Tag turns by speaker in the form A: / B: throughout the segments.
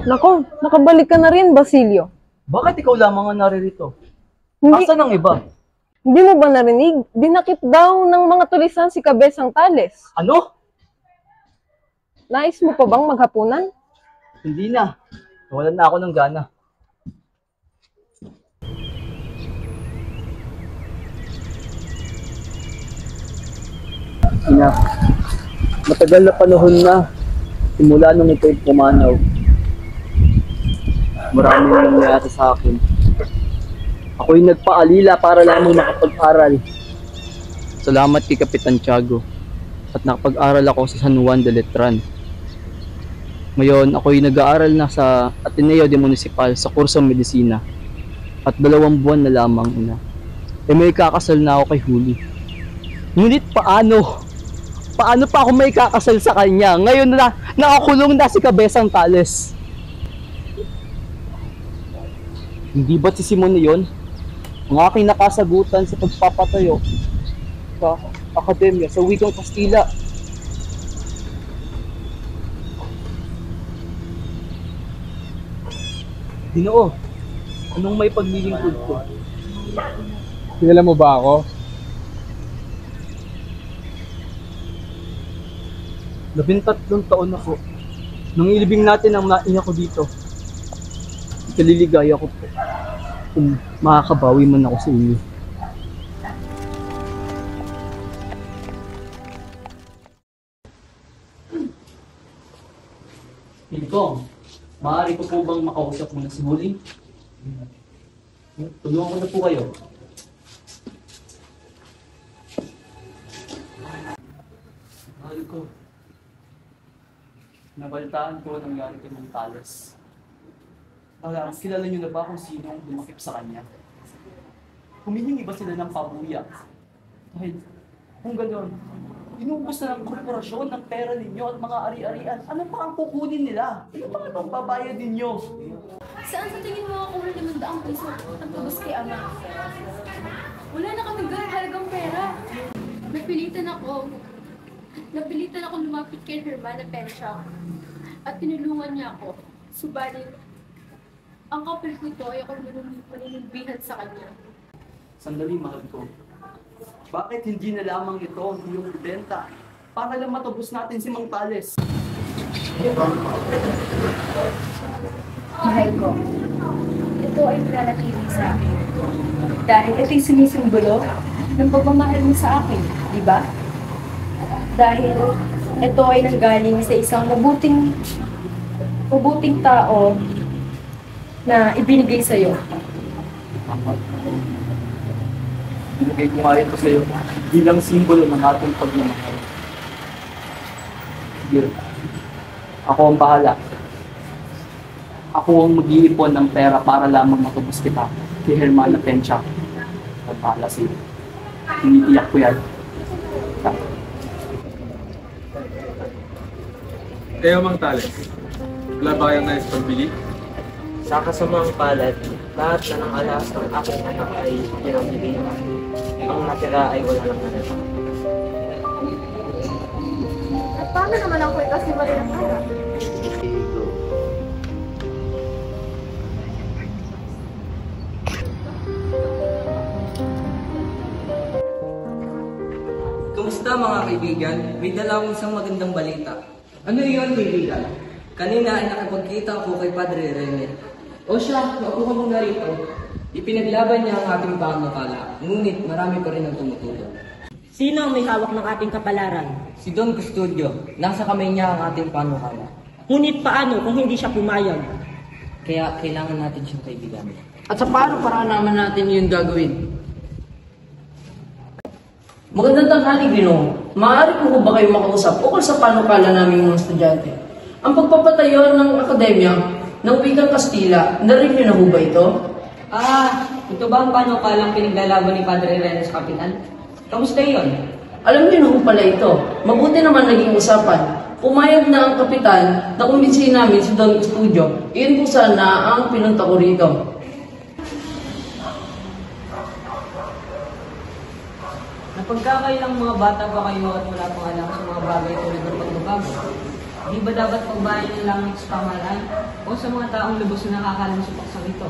A: Nako, nakabalik ka na rin, Basilio.
B: Bakit ikaw lamang ang naririto?
A: Hindi,
B: Asan ang iba?
A: hindi mo ba narinig? Dinakip daw ng mga tulisan si Kabesang Tales.
B: Ano?
A: Nais mo pa bang maghapunan?
B: Hindi na. Nawalan na ako ng gana. Ina, matagal na panahon na simula nung ito'y pumanaw. Marami na nangyari sa akin. Ako'y nagpaalila para lamang makapag-aral. Salamat kay Kapitan Tiago at nakapag-aral ako sa San Juan de Letran. Ngayon, ako'y nag-aaral na sa Ateneo de Municipal sa kursong medisina. At 2 buwan na lamang, ina. May kakasal na ako kay Huli. Ngunit paano? Paano pa ako may kakasal sa kanya? Ngayon na nakakulong na si Kabesang Tales. Hindi ba't si Simon na yun? Ang aking nakasagutan sa pagpapatayo sa akademya sa wikang Kastila. Ginoo, anong may paglilingkod ko?
C: Kilala mo ba ako?
B: 13 taon ako. Nung ilibing natin ang naiya ko dito. Ikaliligaya ko po kung makakabawi man ako sa inyo. Pilkong, maaari ko po bang makausap muna si Huli? Tulungan ko na po kayo. Mahal ko. Nabalitaan ko ng nangyari kay Mang Tales. Kilala niyo na ba kung sino ang lumakip sa kanya? Humihingi ba sila ng pabuya? Dahil kung gano'n, inubos na ng korporasyon ng pera ninyo at mga ari-arian. Ano pa ang kukunin nila? Ano pa ang babayad ninyo?
D: Saan sa tingin mo ako wala 500 piso ang tubos kay Ama? Wala na kami ganang halagang pera. Napilitan ako lumapit kay Hermana Pensha at tinulungan niya ako. Subalit, ang kapal ko ito ay ako manunumbihan sa kanya.
B: Sandali, mahal ko. Bakit hindi na lamang ito ang iyong ibenta para lang matubos natin si Mang Tales?
D: Mahal ko, ito ay nananatili sa akin. Dahil ito'y sinisimbolo ng pagmamahal mo sa akin, di ba? Dahil ito ay nanggaling sa isang mabuting tao na ibinigay sa'yo.
B: Binigay ko nga ito sa'yo bilang simbolo ng ating pagmamahal. Sige, ako ang bahala. Ako ang mag-iipon ng pera para lamang matubos kita kay Hermana Pensha. Ang bahala sa'yo. Tinitiyak ko yan.
C: Kayo, Mang Tales. Wala ba kayong nais pagbili?
E: Sa kasamang palad, lahat na ng alas ng aking anak ay pinamili na. Ang natira ay wala lang na.
D: At paano naman ang kwenta si Maria ng pera?
E: Kumusta mga kaibigan? May dala akong isang magandang balita. Ano yun, kaibigan? Kanina ay nakipagkita ako kay Padre Rene. O siya, maupo ka muna rito. Ipinaglaban niya ang ating panukala, ngunit marami pa rin ang tumutulong.
F: Sino ang may hawak ng ating kapalaran?
E: Si Don Custodio, nasa kamay niya ang ating panukala.
F: Ngunit paano kung hindi siya pumayag?
E: Kaya kailangan natin siyang kaibigan.
G: At sa paano para naman natin yun gagawin?
H: Magandang tanghali, Ginoo. Maaari po ba kayo makausap ukol sa panukala naming mga estudyante? Ang pagpapatayo ng akademya ng wikang Kastila, narinig niyo na ho ba ito?
E: Ito ba ang panukalang pinaglalaban ni Padre Rene sa Kapitan? Kamusta yun?
H: Alam niyo na ho pala ito. Mabuti naman naging usapan. Pumayag na ang kapitan na kumbinsihin namin si Don Custodio. Iyon po sana ang pinunta ko rito.
E: Napagkakailang mga bata pa kayo at wala pang alam sa mga bagay tulad ng pagbabago. Di ba dapat pagbayan ng lamang sa pamahalaan o sa mga taong lubos na nakakalam sa paksang ito?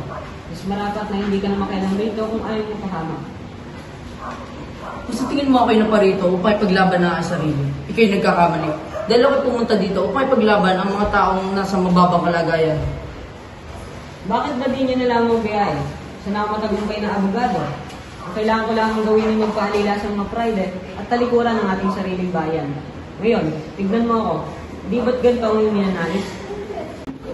E: Mas marapat na hindi ka na makialam rito kung ayaw mo pahamak.
H: Kung sa tingin mo ako'y naparito upang ipaglaban na ang sarili, ikaw'y nagkakamali. Dahil ako'y pumunta dito upang ipaglaban ang mga taong nasa mababang kalagayan.
E: Bakit ba di niya na lamang biyaya? Sa nakapatagumpay na abogado? Ang kailangan ko lang gawin ay magpaalila sa mga pride at talikuran ng ating sariling bayan. Ngayon, tignan mo ako. Di ba't ganito ang iyong minanais?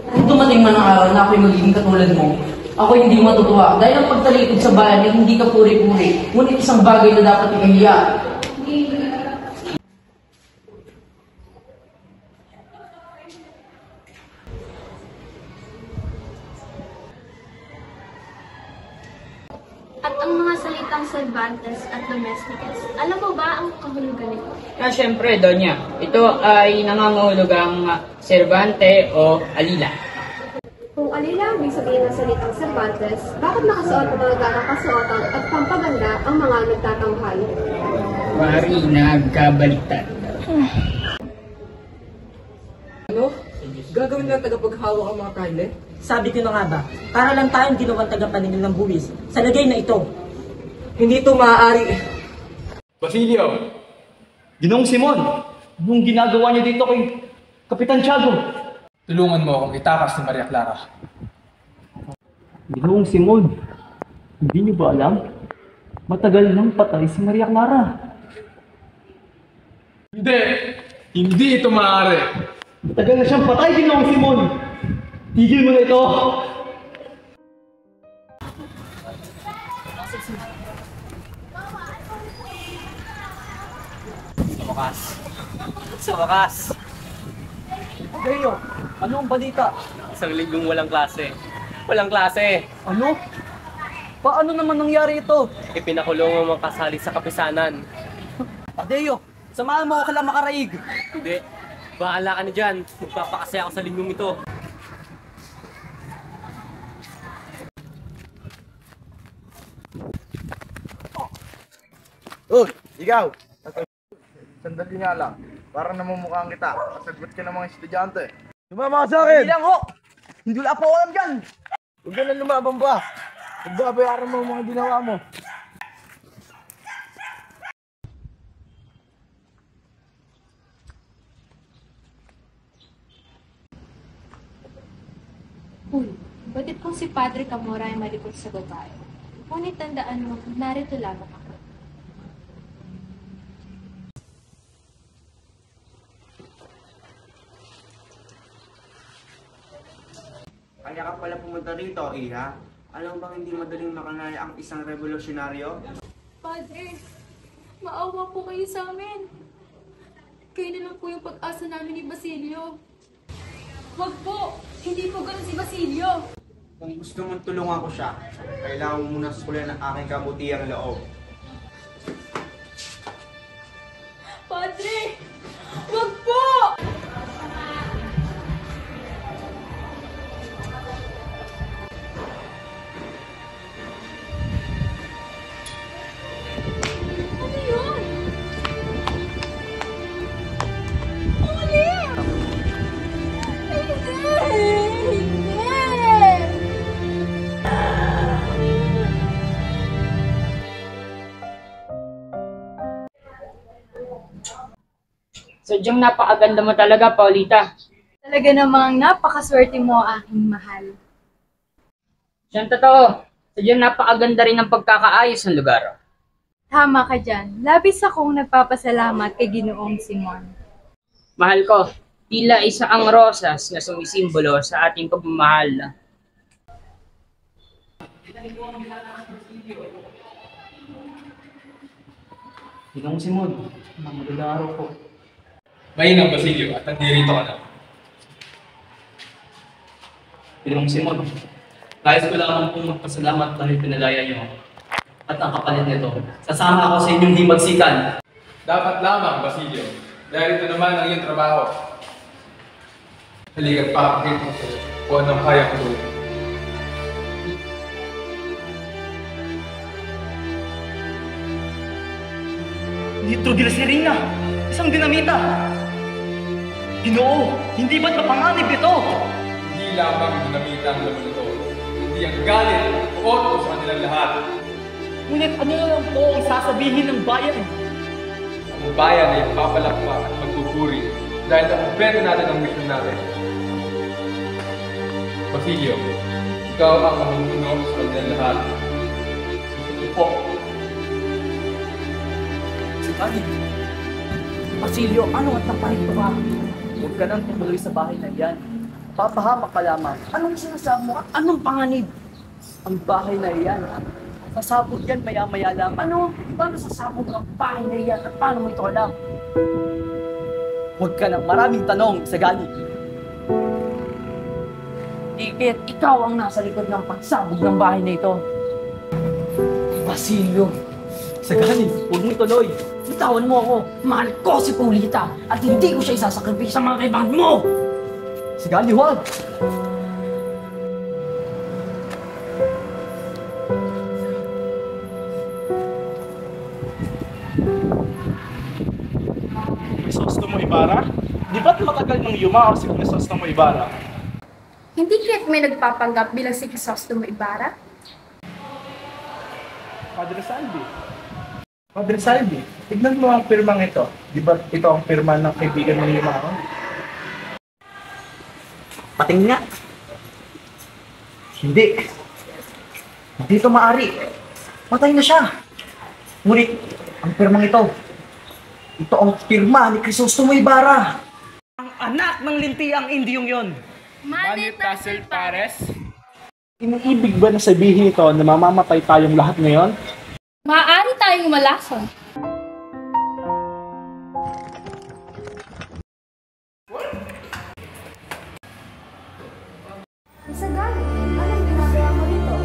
H: Kung dumating man ang araw na ako'y magiging katulad mo, ako'y hindi matutuwa dahil ang pagtalikod sa bayan ay hindi ka puri-puri, ngunit isang bagay na dapat ikahiya.
I: At ang mga salitang Cervantes at Domesticus, alam mo ba ang kahulugan nito?
G: Siyempre, Donya. Ito ay nangangahulugang Cervante o Alila.
I: Kung alila ang ibig sabihin ng salitang Cervantes, bakit nakasuot ng mga ganang kasuotan at pampaganda ang mga nagtatanghal?
G: Mari nagkabaliktad.
E: Ano? Gagawin lang tagapaghawak ang mga pride?
F: Sabi ko na nga ba, para lang tayong ginawang tagapaningil ng buwis sa lagay na ito.
E: Hindi ito maaari.
C: Basilio!
B: Ginoong Simon, anong ginagawa niyo dito kay Kapitan Tiago?
C: Tulungan mo akong itakas ni Maria Clara.
B: Ginoong Simon, hindi niyo ba alam? Matagal nang patay si Maria Clara.
C: Hindi! Hindi ito maaari.
B: Matagal na siyang patay, Ginoong Simon. Tigil mo na ito.
E: Sa wakas!
B: Gayo, ano ang balita?
E: Isang linggong walang klase. Walang klase!
B: Ano? Paano naman nangyari ito?
E: Ipinakulong ang mga kasali sa kapisanan.
B: Adeo, samahan mo ako kala makaraig.
E: Hindi. Bahala ka na dyan. Magpapakasaya ako sa linggong ito.
J: Uy, ikaw! Sandali nga lang. Parang namumukhang kita. Kasagot ka ng mga estudyante. Lumama ka sa akin!
B: Hindi lang ho! Hindi wala po alam dyan!
J: Huwag ka na lumabang pa. Magbabayaran mo ang mga ginawa mo.
I: Uy, batid kong si Padre Camora ay malikot sa babae. Ngunit tandaan mo, narito lamang ako.
K: Kaya ka pala pumunta rito, Iha. Alam bang hindi madaling makanaya ang isang revolusyonaryo?
I: Padre, maawa po kayo sa amin. Kayo na lang po yung pag-asa namin ni Basilio. Wag po! Hindi po ganun si Basilio!
K: Kung gusto mong tulungan ko siya, kailangan mo muna sukulan ang aking kabutihang loob.
I: Padre! Wag po! Ano yun? Ulit! Hindi!
G: Sadyang napakaganda mo talaga, Paulita.
D: Talaga namang napakaswerte mo, aking mahal.
G: Siyang totoo. Sadyang napakaganda rin ng pagkakaayos ng lugar.
D: Tama ka dyan. Labis akong nagpapasalamat kay Ginoong Simon.
G: Mahal ko, tila isa ang rosas na sumisimbolo sa ating pagmamahal.
B: Ginoong Simon, magandang araw po.
C: Mainang Basilio at nandirito ka na.
B: Ginoong Simon, nais ko lamang pong magpasalamat dahil pinalaya niyo ako. At ang kapalit nito, sasama ako sa inyong himagsikan.
C: Dapat lamang, Basilio. Dahil ito naman ang iyong trabaho. Halika't papakita ko sa'yo kung anong kaya ko gawin.
B: Nitroglicerina! Isang dinamita! Ginoo, hindi ba't mapanganib ito?
C: Hindi lamang dinamita ang laman ito, hindi ang galit o utos sa kanilang lahat.
B: Ngunit ano na lang po ang sasabihin ng bayan?
C: Ang bayan ay papalakpak at magpupuri dahil nakumpleto natin ang mission natin. Basilio, ikaw ang mamuno sa kanilang lahat. Susunod po.
B: Sige, Basilio, ano at naparito ka? Huwag ka nang tumuloy sa bahay na yan. Papahamak ka lamang. Anong sinasabi mo at anong panganib? Ang bahay na yan. Sasabog yan maya-maya lang. Ano? Paano sasabog ang bahay na yan at paano mo ito alam? Huwag ka nang maraming tanong sa gani. Ikit, ikaw ang nasa likod ng pagsabog ng bahay na ito. Basilio, sa gani, huwag mo ituloy. Bitawan mo ako. Mahal ko si Paulita at hindi ko siya isasakripisyo sa mga kaibigan mo. Sige, huwag.
J: Crisostomo Ibarra? Di ba't matagal nang yumao si Crisostomo Ibarra?
I: Hindi kaya't may nagpapanggap bilang si Crisostomo Ibarra?
J: Padre Salvi. Padre Salvi, tignan mo ang pirmang ito. Di ba ito ang pirma ng kaibigan ng yumao?
B: Patingin nga. Hindi. Hindi ito maari. Patay na siya. Ngunit, ang pirmang ito, ito ang pirma ni Crisostomo Ibarra. Ang anak ng lintiang Indiyong yon.
I: Manny
J: Tassel Pares? Iniibig ba na sabihin ito na mamamatay tayong lahat ngayon?
I: Maaari tayong malason. Isagani, anong ginagawa mo dito?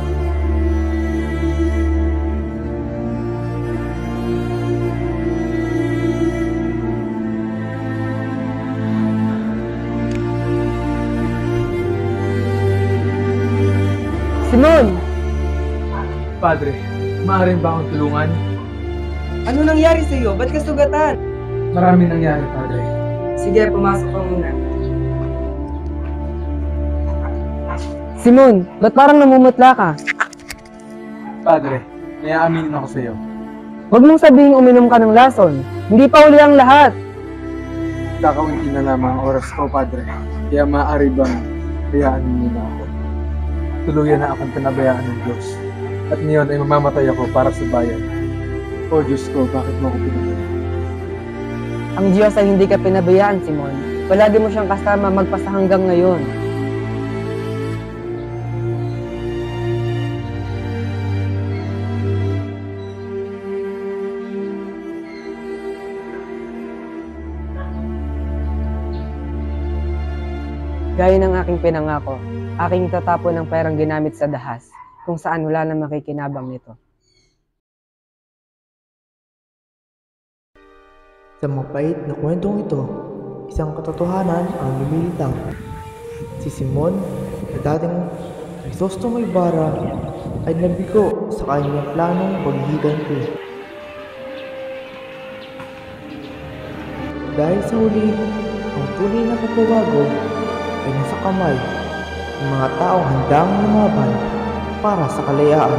A: Simon!
C: Padre, maaaring ba akong tulungan?
E: Ano nangyari sa iyo? Ba't ka sugatan?
C: Marami nangyari, Padre.
E: Sige, pumasok ka muna.
A: Simon, ba't parang namumutla ka?
C: Padre, may aaminin ako sa iyo.
A: Huwag mong sabihing uminom ka ng lason. Hindi pa uli ang lahat.
C: Kakaunti na lamang ang oras ko, Padre. Kaya maaari bang hayaan niyo na ako? Tuluyan na akong pinabayaan ng Diyos. At ngayon ay mamamatay ako para sa bayan. O Diyos ko, bakit mo ako pinabayaan?
A: Ang Diyos ay hindi ka pinabayaan, Simon. Palagi mo siyang kasama magpasa hanggang ngayon. Gaya ng aking pinangako, aking itatapon ng perang ginamit sa dahas, kung saan wala na makikinabang nito.
L: Sa mapait na kwentong ito, isang katotohanan ang lumilitaw. Si Simon, na dating Crisostomo Ibarra, ay nabigo sa kanyang planong paghihiganti. Dahil sa huli, ang tunay na pagbabago ay nasa kamay ng mga taong handang lumaban para sa kalayaan.